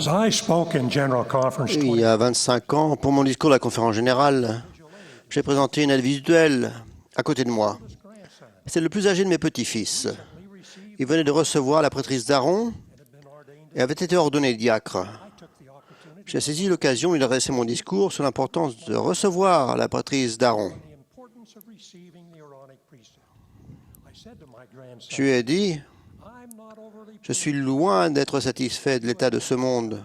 Il y a 25 ans, pour mon discours de la conférence générale, j'ai présenté une aide visuelle à côté de moi. C'est le plus âgé de mes petits-fils. Il venait de recevoir la prêtrise d'Aaron et avait été ordonné diacre. J'ai saisi l'occasion de lui adresser mon discours sur l'importance de recevoir la prêtrise d'Aaron. Je lui ai dit, je suis loin d'être satisfait de l'état de ce monde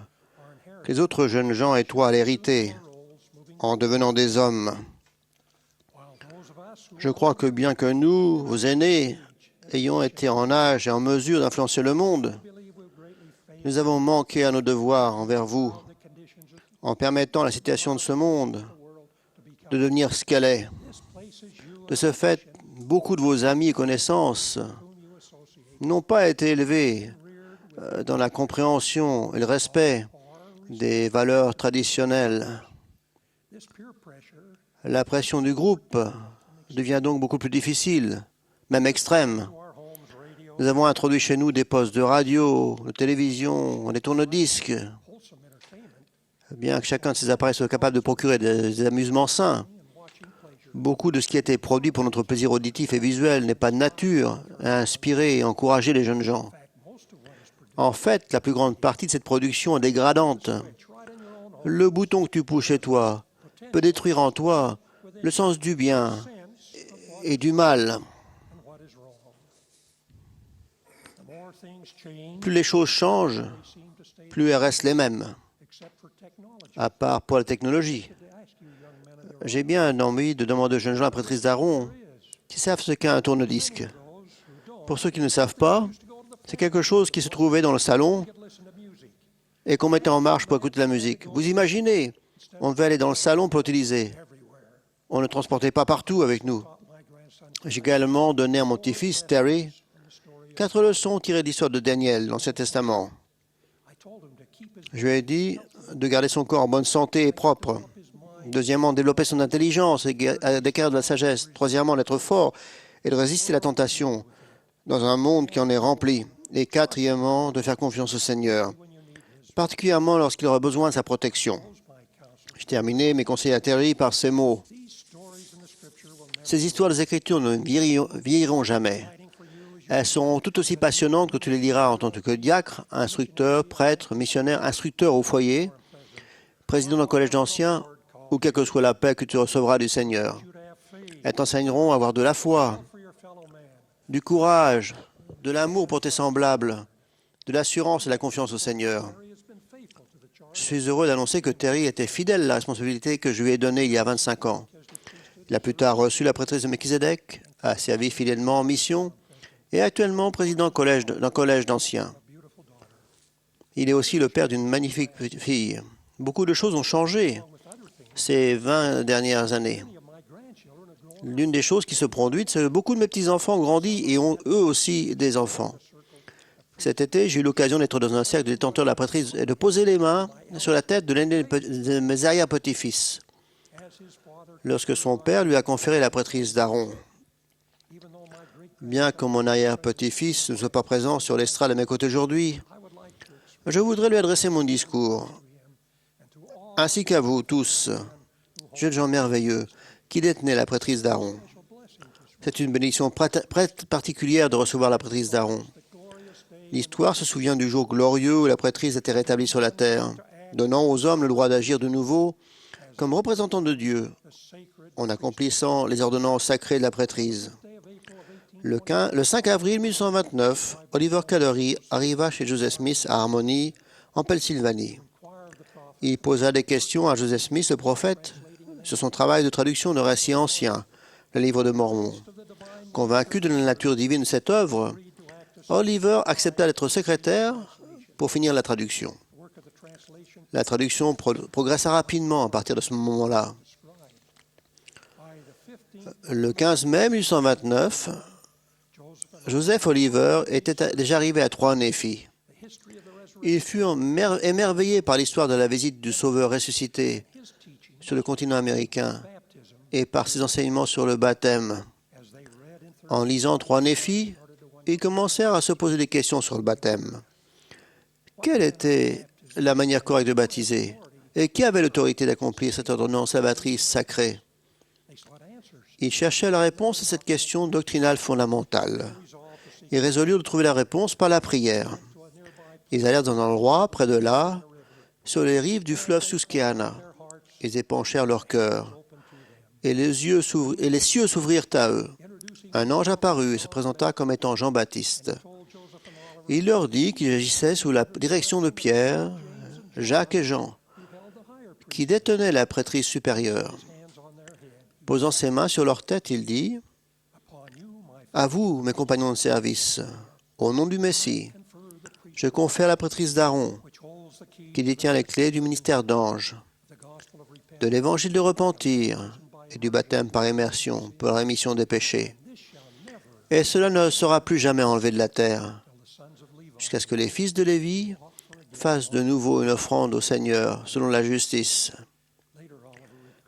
que les autres jeunes gens et toi l'hériter en devenant des hommes. Je crois que bien que nous, vos aînés, ayons été en âge et en mesure d'influencer le monde, nous avons manqué à nos devoirs envers vous en permettant à la situation de ce monde de devenir ce qu'elle est. De ce fait, beaucoup de vos amis et connaissances n'ont pas été élevés dans la compréhension et le respect des valeurs traditionnelles. La pression du groupe devient donc beaucoup plus difficile, même extrême. Nous avons introduit chez nous des postes de radio, de télévision, des tourne-disques. Bien que chacun de ces appareils soit capable de procurer des amusements sains, beaucoup de ce qui a été produit pour notre plaisir auditif et visuel n'est pas de nature à inspirer et encourager les jeunes gens. En fait, la plus grande partie de cette production est dégradante. Le bouton que tu pousses chez toi peut détruire en toi le sens du bien et du mal. Plus les choses changent, plus elles restent les mêmes, à part pour la technologie. J'ai bien envie de demander aux jeunes gens la prêtrise d'Aaron qui savent ce qu'est un tourne-disque. Pour ceux qui ne savent pas, c'est quelque chose qui se trouvait dans le salon et qu'on mettait en marche pour écouter la musique. Vous imaginez, on devait aller dans le salon pour l'utiliser. On ne le transportait pas partout avec nous. J'ai également donné à mon petit-fils, Terry, 4 leçons tirées de l'histoire de Daniel, l'Ancien Testament. Je lui ai dit de garder son corps en bonne santé et propre. Deuxièmement, développer son intelligence et d'acquérir de la sagesse. Troisièmement, d'être fort et de résister à la tentation dans un monde qui en est rempli. Et quatrièmement, de faire confiance au Seigneur, particulièrement lorsqu'il aura besoin de sa protection. Je terminais mes conseils à Terry par ces mots. Ces histoires des Écritures ne vieilliront jamais. Elles seront tout aussi passionnantes que tu les liras en tant que diacre, instructeur, prêtre, missionnaire, instructeur au foyer, président d'un collège d'anciens ou quelle que soit la paix que tu recevras du Seigneur. Elles t'enseigneront à avoir de la foi, du courage, de l'amour pour tes semblables, de l'assurance et de la confiance au Seigneur. Je suis heureux d'annoncer que Terry était fidèle à la responsabilité que je lui ai donnée il y a 25 ans. Il a plus tard reçu la prêtrise de Melchizedek, a servi fidèlement en mission et est actuellement président d'un collège d'anciens. Il est aussi le père d'une magnifique petite fille. Beaucoup de choses ont changé ces 20 dernières années. L'une des choses qui se produit, c'est que beaucoup de mes petits-enfants ont grandi et ont eux aussi des enfants. Cet été, j'ai eu l'occasion d'être dans un cercle de détenteurs de la prêtrise et de poser les mains sur la tête de l'un de mes arrière-petits-fils, lorsque son père lui a conféré la prêtrise d'Aaron. Bien que mon arrière-petit-fils ne soit pas présent sur l'estrade à mes côtés aujourd'hui, je voudrais lui adresser mon discours, ainsi qu'à vous tous, jeunes gens merveilleux, qui détenez la prêtrise d'Aaron. C'est une bénédiction particulière de recevoir la prêtrise d'Aaron. L'histoire se souvient du jour glorieux où la prêtrise était rétablie sur la terre, donnant aux hommes le droit d'agir de nouveau comme représentants de Dieu, en accomplissant les ordonnances sacrées de la prêtrise. Le 5 avril 1829, Oliver Cowdery arriva chez Joseph Smith à Harmony, en Pennsylvanie. Il posa des questions à Joseph Smith, le prophète, sur son travail de traduction de récits anciens, le livre de Mormon. Convaincu de la nature divine de cette œuvre, Oliver accepta d'être secrétaire pour finir la traduction. La traduction progressa rapidement à partir de ce moment-là. Le 15 mai 1829, Joseph Oliver était déjà arrivé à Trois-Néphi. Il fut émerveillé par l'histoire de la visite du Sauveur ressuscité sur le continent américain et par ses enseignements sur le baptême. En lisant Trois-Néphi, ils commencèrent à se poser des questions sur le baptême. Quelle était la manière correcte de baptiser? Et qui avait l'autorité d'accomplir cette ordonnance salvatrice sacrée? Ils cherchaient la réponse à cette question doctrinale fondamentale. Ils résolurent de trouver la réponse par la prière. Ils allèrent dans un endroit, près de là, sur les rives du fleuve Susquehanna. Ils épanchèrent leur cœur, et les cieux s'ouvrirent à eux. Un ange apparut et se présenta comme étant Jean-Baptiste. Il leur dit qu'il agissait sous la direction de Pierre, Jacques et Jean, qui détenaient la prêtrise supérieure. Posant ses mains sur leur tête, il dit, « À vous, mes compagnons de service, au nom du Messie, je confère la prêtrise d'Aaron, qui détient les clés du ministère d'ange, de l'évangile de repentir et du baptême par immersion pour la rémission des péchés. Et cela ne sera plus jamais enlevé de la terre, jusqu'à ce que les fils de Lévi fassent de nouveau une offrande au Seigneur selon la justice. »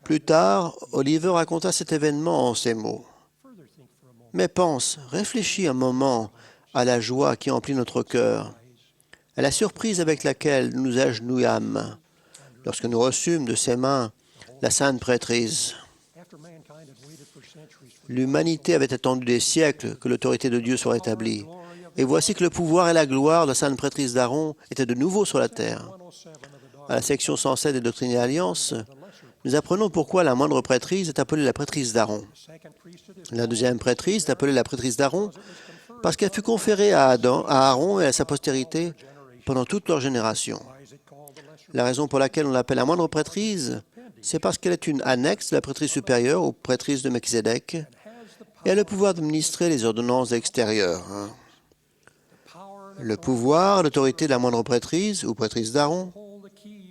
Plus tard, Oliver raconta cet événement en ces mots. « Mais pense, réfléchis un moment à la joie qui emplit notre cœur, à la surprise avec laquelle nous nous agenouillâmes lorsque nous reçûmes de ses mains la sainte prêtrise. L'humanité avait attendu des siècles que l'autorité de Dieu soit rétablie. Et voici que le pouvoir et la gloire de la sainte prêtrise d'Aaron étaient de nouveau sur la terre. À la section 107 des Doctrines et Alliances, nous apprenons pourquoi la moindre prêtrise est appelée la prêtrise d'Aaron. La deuxième prêtrise est appelée la prêtrise d'Aaron parce qu'elle fut conférée à Aaron et à sa postérité pendant toute leur génération. La raison pour laquelle on l'appelle la moindre prêtrise, c'est parce qu'elle est une annexe de la prêtrise supérieure aux prêtrises de Melchizedek et a le pouvoir d'administrer les ordonnances extérieures. Le pouvoir, l'autorité de la moindre prêtrise ou prêtrise d'Aaron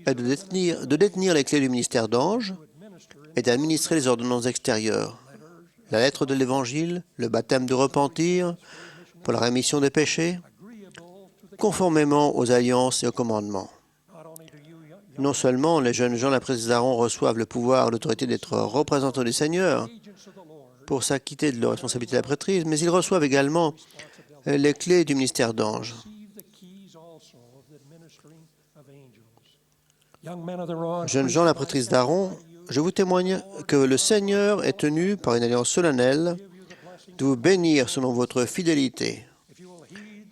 est de détenir les clés du ministère d'ange et d'administrer les ordonnances extérieures, la lettre de l'Évangile, le baptême de repentir pour la rémission des péchés, conformément aux alliances et aux commandements. Non seulement les jeunes gens de la prêtrise d'Aaron reçoivent le pouvoir, l'autorité d'être représentants du Seigneur pour s'acquitter de leur responsabilité de la prêtrise, mais ils reçoivent également les clés du ministère d'ange. Jeunes gens de la prêtrise d'Aaron, je vous témoigne que le Seigneur est tenu, par une alliance solennelle, de vous bénir selon votre fidélité.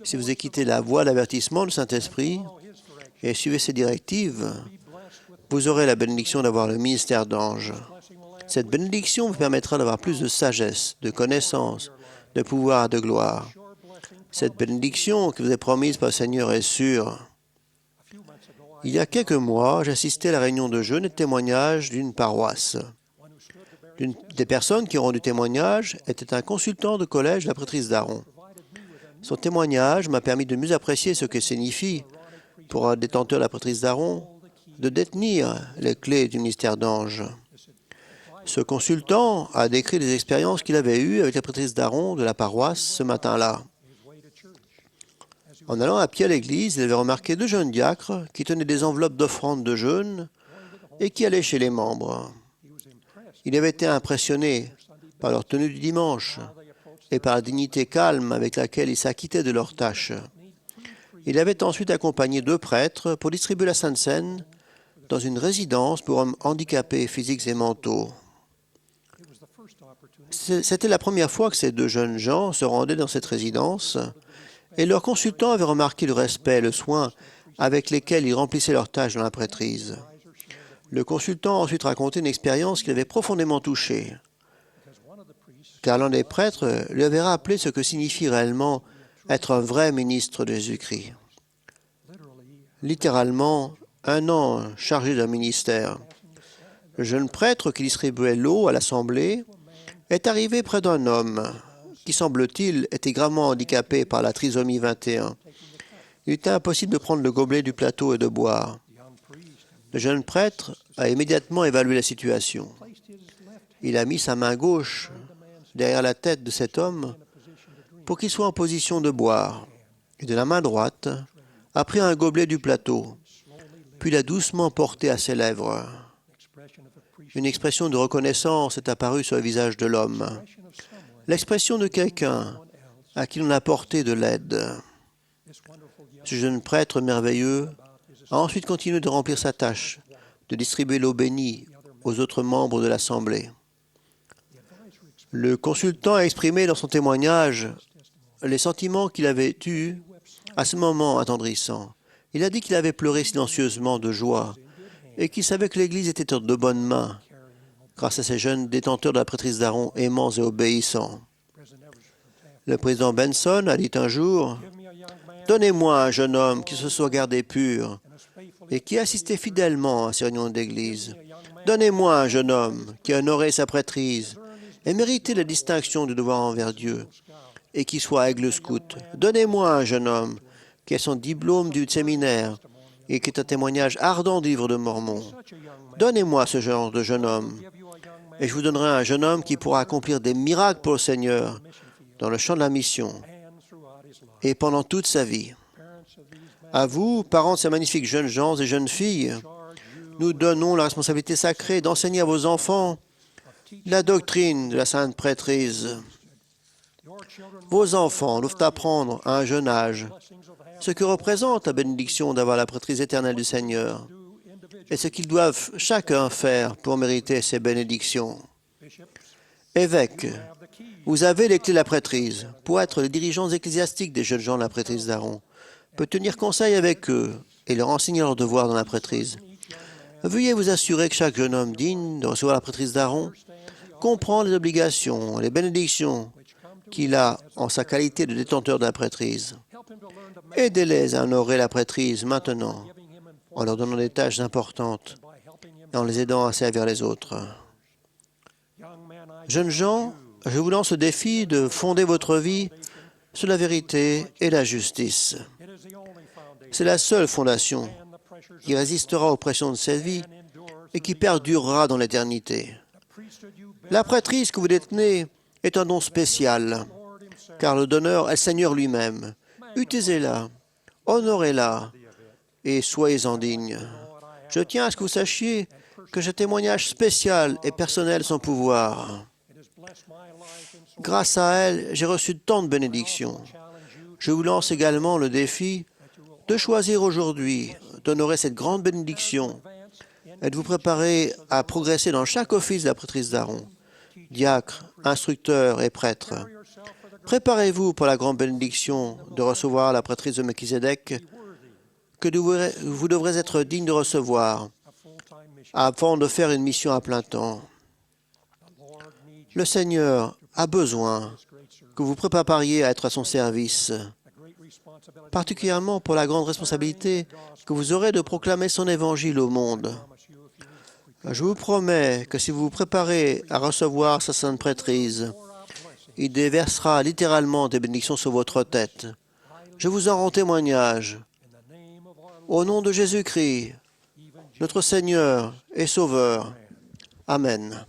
Si vous écoutez la voix d'avertissement du Saint-Esprit et suivez ses directives, vous aurez la bénédiction d'avoir le ministère d'ange. Cette bénédiction vous permettra d'avoir plus de sagesse, de connaissance, de pouvoir et de gloire. Cette bénédiction qui vous est promise par le Seigneur est sûre. Il y a quelques mois, j'assistais à la réunion de jeûne et de témoignage d'une paroisse. L'une des personnes qui ont rendu témoignage était un consultant de collège de la prêtrise d'Aaron. Son témoignage m'a permis de mieux apprécier ce que signifie, pour un détenteur de la prêtrise d'Aaron, de détenir les clés du ministère d'ange. Ce consultant a décrit les expériences qu'il avait eues avec la prêtrise d'Aaron de la paroisse ce matin-là. En allant à pied à l'église, il avait remarqué deux jeunes diacres qui tenaient des enveloppes d'offrandes de jeûne et qui allaient chez les membres. Il avait été impressionné par leur tenue du dimanche et par la dignité calme avec laquelle ils s'acquittaient de leurs tâches. Il avait ensuite accompagné deux prêtres pour distribuer la Sainte Seine dans une résidence pour hommes handicapés physiques et mentaux. C'était la première fois que ces deux jeunes gens se rendaient dans cette résidence et leur consultant avait remarqué le respect et le soin avec lesquels ils remplissaient leurs tâches dans la prêtrise. Le consultant a ensuite raconté une expérience qui l'avait profondément touché, car l'un des prêtres lui avait rappelé ce que signifie réellement être un vrai ministre de Jésus-Christ. Littéralement, un ange chargé d'un ministère. Le jeune prêtre qui distribuait l'eau à l'assemblée est arrivé près d'un homme qui, semble-t-il, était gravement handicapé par la trisomie 21. Il était impossible de prendre le gobelet du plateau et de boire. Le jeune prêtre a immédiatement évalué la situation. Il a mis sa main gauche derrière la tête de cet homme pour qu'il soit en position de boire, et de la main droite a pris un gobelet du plateau, puis l'a doucement porté à ses lèvres. Une expression de reconnaissance est apparue sur le visage de l'homme. L'expression de quelqu'un à qui l'on a apporté de l'aide. Ce jeune prêtre merveilleux a ensuite continué de remplir sa tâche, de distribuer l'eau bénie aux autres membres de l'Assemblée. Le consultant a exprimé dans son témoignage les sentiments qu'il avait eus à ce moment attendrissant. Il a dit qu'il avait pleuré silencieusement de joie et qu'il savait que l'Église était en de bonnes mains grâce à ces jeunes détenteurs de la prêtrise d'Aaron aimants et obéissants. Le président Benson a dit un jour, « Donnez-moi un jeune homme qui se soit gardé pur et qui assistait fidèlement à ces réunions d'église. Donnez-moi un jeune homme qui a honoré sa prêtrise et mérité la distinction du devoir envers Dieu et qui soit aigle scout. Donnez-moi un jeune homme qui a son diplôme du séminaire et qui est un témoignage ardent du livre de Mormon. Donnez-moi ce genre de jeune homme et je vous donnerai un jeune homme qui pourra accomplir des miracles pour le Seigneur dans le champ de la mission et pendant toute sa vie. À vous, parents de ces magnifiques jeunes gens et jeunes filles, nous donnons la responsabilité sacrée d'enseigner à vos enfants la doctrine de la sainte prêtrise. Vos enfants doivent apprendre à un jeune âge ce que représente la bénédiction d'avoir la prêtrise éternelle du Seigneur et ce qu'ils doivent chacun faire pour mériter ces bénédictions. Évêques, vous avez les clés de la prêtrise pour être les dirigeants ecclésiastiques des jeunes gens de la prêtrise d'Aaron, peut tenir conseil avec eux et leur enseigner leurs devoirs dans la prêtrise. Veuillez vous assurer que chaque jeune homme digne de recevoir la prêtrise d'Aaron comprend les obligations et les bénédictions qu'il a en sa qualité de détenteur de la prêtrise. Aidez-les à honorer la prêtrise maintenant, en leur donnant des tâches importantes et en les aidant à servir les autres. Jeunes gens, je vous lance le défi de fonder votre vie sur la vérité et la justice. C'est la seule fondation qui résistera aux pressions de cette vie et qui perdurera dans l'éternité. La prêtrise que vous détenez est un don spécial, car le donneur est le Seigneur lui-même. Utilisez-la, honorez-la et soyez-en dignes. Je tiens à ce que vous sachiez que ce témoignage spécial et personnel sans pouvoir. Grâce à elle, j'ai reçu tant de bénédictions. Je vous lance également le défi de choisir aujourd'hui d'honorer cette grande bénédiction et de vous préparer à progresser dans chaque office de la prêtrise d'Aaron, diacre, instructeur et prêtre. Préparez-vous pour la grande bénédiction de recevoir la prêtrise de Melchizedek que vous devrez être digne de recevoir avant de faire une mission à plein temps. Le Seigneur a besoin que vous prépariez à être à son service, particulièrement pour la grande responsabilité que vous aurez de proclamer son évangile au monde. Je vous promets que si vous vous préparez à recevoir sa sainte prêtrise, il déversera littéralement des bénédictions sur votre tête. Je vous en rends témoignage. Au nom de Jésus-Christ, notre Seigneur et Sauveur. Amen.